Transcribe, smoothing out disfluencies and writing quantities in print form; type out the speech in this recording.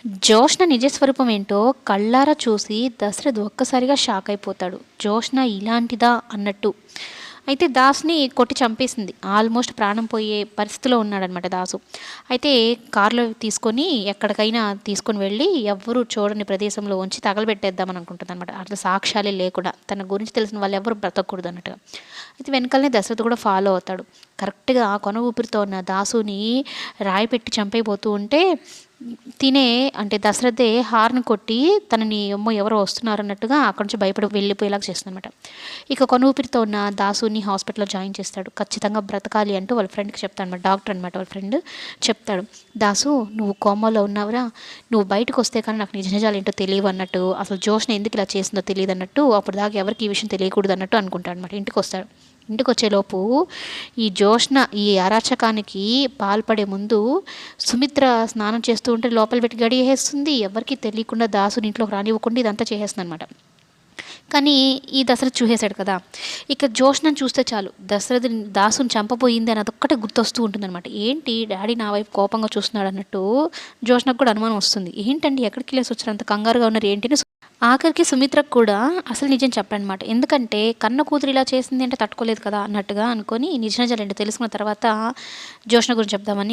జోష్న నిజస్వరూపం ఏంటో కళ్ళారా చూసి దశరథ్ ఒక్కసారిగా షాక్ అయిపోతాడు. జోష్న ఇలాంటిదా అన్నట్టు. అయితే దాస్‌ని కొట్టి చంపేసింది. ఆల్మోస్ట్ ప్రాణం పోయే పరిస్థితిలో ఉన్నాడనమాట దాసు. అయితే కారులో తీసుకొని ఎక్కడికైనా తీసుకొని వెళ్ళి ఎవ్వరు చూడని ప్రదేశంలో ఉంచి తగలబెట్టేద్దామని అనుకుంటుందనమాట. అట్లా సాక్ష్యాలే లేకుండా. తన గురించి తెలిసిన వాళ్ళెవ్వరు బ్రతకూడదు అన్నట్టుగా. అయితే వెనకాలనే దశరథ్ కూడా ఫాలో అవుతాడు. కరెక్ట్‌గా కొన ఊపిరితో ఉన్న దాసుని రాయి పెట్టి చంపేయబోతూ ఉంటే తినే అంటే దశరథే హార్న్ కొట్టి తనని అమ్మో ఎవరో వస్తున్నారన్నట్టుగా అక్కడి నుంచి భయపడి వెళ్ళిపోయేలాగా చేస్తుందనమాట. ఇక కొన ఊపిరితో ఉన్న దాసుని హాస్పిటల్‌లో జాయిన్ చేస్తాడు. ఖచ్చితంగా బ్రతకాలి అంటూ వాళ్ళ ఫ్రెండ్‌కి చెప్తాడనమాట. డాక్టర్ అనమాట వాళ్ళ ఫ్రెండ్. చెప్తాడు, "దాసు నువ్వు కోమాలో ఉన్నావురా. నువ్వు బయటకొస్తే కానీ నాకు నిజ నిజాలేంటో తెలియవు" అన్నట్టు. అసలు జోష్న ఎందుకు ఇలా చేసిందో తెలీదన్నట్టు అప్పటిదాకా ఎవరికీ ఈ విషయం తెలియకూడదన్నట్టు అనుకుంటాడనమాట. ఇంటికొస్తాడు. ఇంటికొచ్చేలోపు ఈ జోష్న ఈ అరాచకానికి పాల్పడే ముందు సుమిత్ర స్నానం చేస్తూ ఉంటే లోపల పెట్టి గడియేస్తుంది. ఎవరికీ తెలియకుండా దాసుని ఇంట్లోకి రానివ్వకుండా ఇదంతా చేసేస్తుందనమాట. కానీ ఈ దశరథ్ చూసేశాడు కదా! ఇక జోష్నని చూస్తే చాలు దాసుని చంపబోయింది అని అదొక్కటే గుర్తొస్తూ ఉంటుందనమాట. ఏంటి డాడీ నా వైపు కోపంగా చూస్తున్నాడన్నట్టు జోష్నకు కూడా అనుమానం వస్తుంది. ఏంటండి ఎక్కడికెళ్ళేసి వచ్చారు అంత కంగారుగా ఉన్నారు ఏంటి అని. ఆఖరికి సుమిత్రకు కూడా అసలు నిజం చెప్పాడనమాట. ఎందుకంటే కన్న కూతురు ఇలా చేసింది అంటే తట్టుకోలేదు కదా అన్నట్టుగా అనుకొని నిజ నిజాలేంటో తెలుసుకున్న తర్వాత జోష్న గురించి చెప్దామని